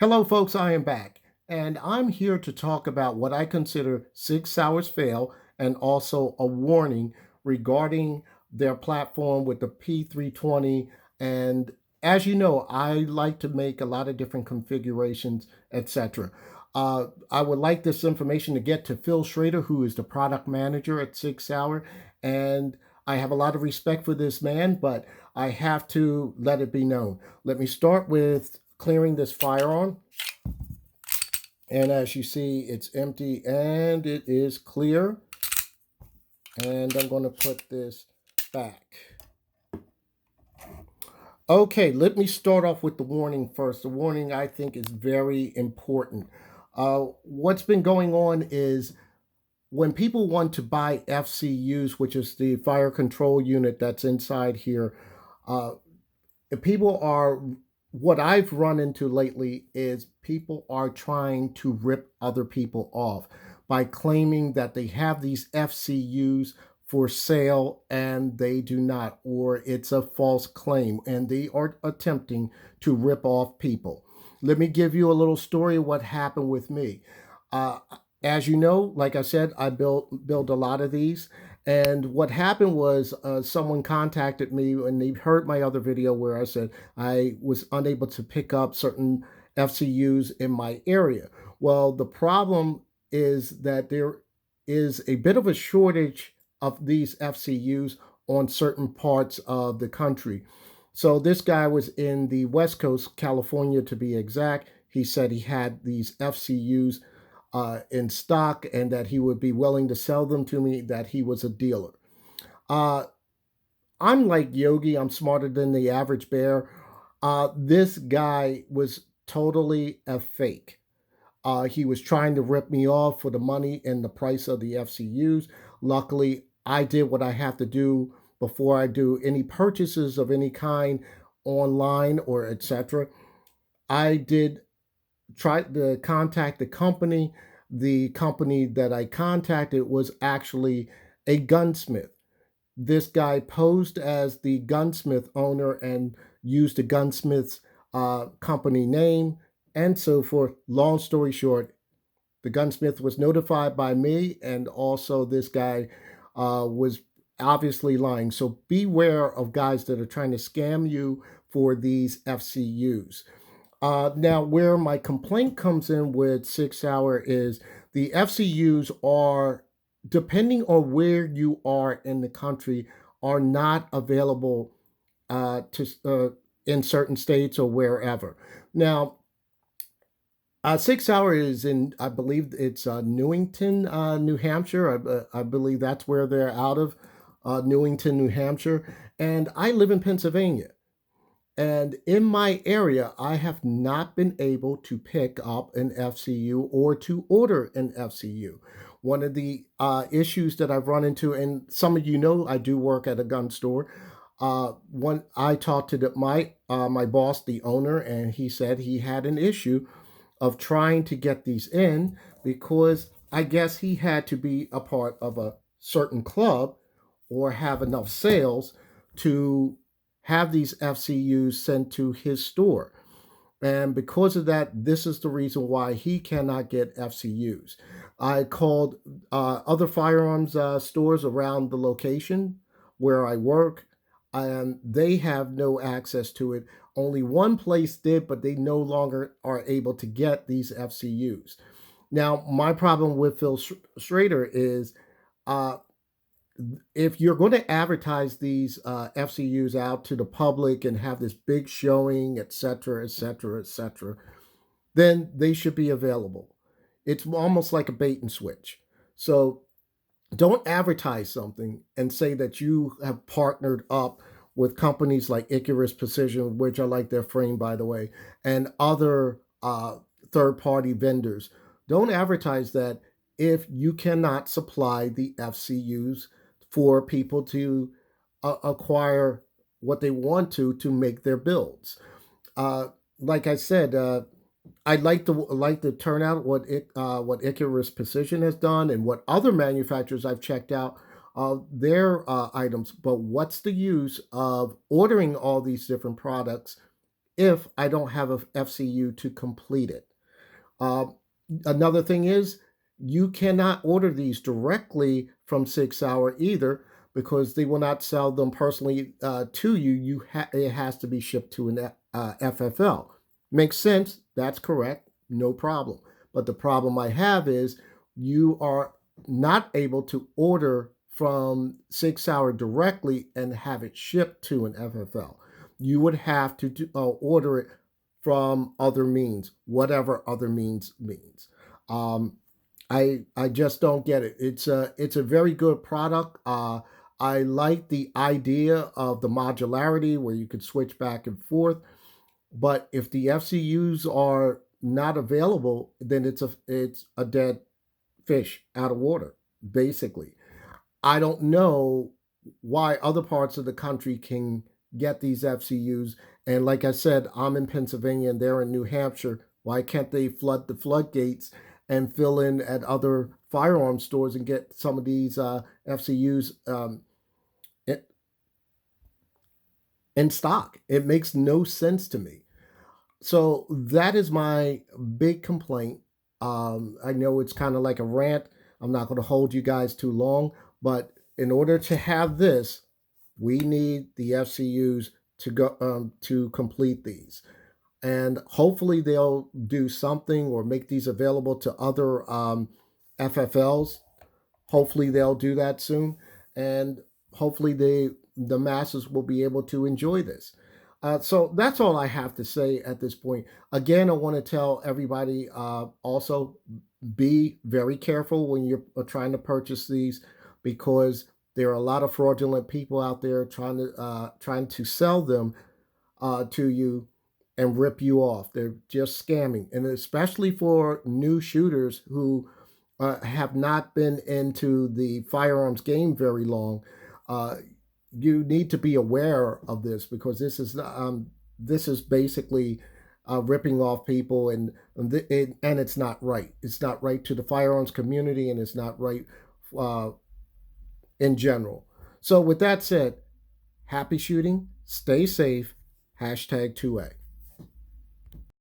Hello, folks. I am back, and I'm here to talk about what I consider Sig Sauer's fail and also a warning regarding their platform with the P320. And as you know, I like to make a lot of different configurations, etc. I would like this information to get to Phil Schrader, who is the product manager at Sig Sauer, and I have a lot of respect for this man, but I have to let it be known. Let me start with clearing this firearm. And as you see, it's empty and it is clear. And I'm going to put this back. Okay, let me start off with the warning first. The warning I think is very important. What's been going on is when people want to buy FCUs, which is the fire control unit that's inside here, uh, people are what I've run into lately is people are trying to rip other people off by claiming that they have these FCUs for sale and they do not, or it's a false claim and they are attempting to rip off people. Let me give you a little story of what happened with me. Uh, as you know, like I said, I build a lot of these, and what happened was someone contacted me and they heard my other video where I said I was unable to pick up certain FCUs in my area. Well, the problem is that there is a bit of a shortage of these FCUs on certain parts of the country. So this guy was in the West Coast, California to be exact. He said he had these FCUs in stock and that he would be willing to sell them to me, that he was a dealer. Uh, I'm like Yogi, I'm smarter than the average bear. This guy was totally a fake. He was trying to rip me off for the money and the price of the FCUs. Luckily, I did what I have to do before I do any purchases of any kind online or etc. I did tried to contact the company. The company that I contacted was actually a gunsmith. This guy posed as the gunsmith owner and used the gunsmith's company name and so forth. Long story short, the gunsmith was notified by me, and also this guy was obviously lying. So beware of guys that are trying to scam you for these FCUs. Now, where my complaint comes in with Sig Sauer is the FCUs are, depending on where you are in the country, are not available to in certain states or wherever. Now, Sig Sauer is in, I believe it's Newington, New Hampshire. I believe that's where they're out of, Newington, New Hampshire. And I live in Pennsylvania. And in my area, I have not been able to pick up an FCU or to order an FCU. One of the issues that I've run into, and some of you know, I do work at a gun store. When I talked to my boss, the owner, and he said he had an issue of trying to get these in because I guess he had to be a part of a certain club or have enough sales to have these FCUs sent to his store. And because of that, this is the reason why he cannot get FCUs. I called other firearms stores around the location where I work, and they have no access to it. Only one place did, but they no longer are able to get these FCUs. Now, my problem with Phil Schrader is uh, if you're going to advertise these FCUs out to the public and have this big showing, et cetera, et cetera, et cetera, then they should be available. It's almost like a bait and switch. So don't advertise something and say that you have partnered up with companies like Icarus Precision, which I like their frame, by the way, and other third party vendors. Don't advertise that if you cannot supply the FCUs for people to acquire what they want to make their builds. Uh, like I said, I'd like to turn out what Icarus Precision has done and what other manufacturers I've checked out their items. But what's the use of ordering all these different products if I don't have a FCU to complete it. Uh, Another thing is you cannot order these directly from Sig Sauer either because they will not sell them personally to you. It has to be shipped to an FFL. Makes sense. That's correct. No problem. But the problem I have is you are not able to order from Sig Sauer directly and have it shipped to an FFL. You would have to order it from other means, whatever other means means. Um, I just don't get it. It's a very good product. I like the idea of the modularity where you could switch back and forth. But if the FCUs are not available, then it's a dead fish out of water, basically. I don't know why other parts of the country can get these FCUs. And like I said, I'm in Pennsylvania and they're in New Hampshire. Why can't they flood the floodgates and fill in at other firearm stores and get some of these FCUs in stock? It makes no sense to me. So that is my big complaint. I know it's kind of like a rant. I'm not going to hold you guys too long, but in order to have this, we need the FCUs to go to complete these, and hopefully they'll do something or make these available to other FFLs. Hopefully they'll do that soon, and hopefully the masses will be able to enjoy this. So that's all I have to say at this point. Again, I want to tell everybody also be very careful when you're trying to purchase these because there are a lot of fraudulent people out there trying to sell them to you and rip you off. They're just scamming, and especially for new shooters who have not been into the firearms game very long. Uh, you need to be aware of this because this is basically ripping off people, and it's not right. It's not right to the firearms community, and it's not right uh, in general. So, with that said, happy shooting, stay safe, hashtag 2A.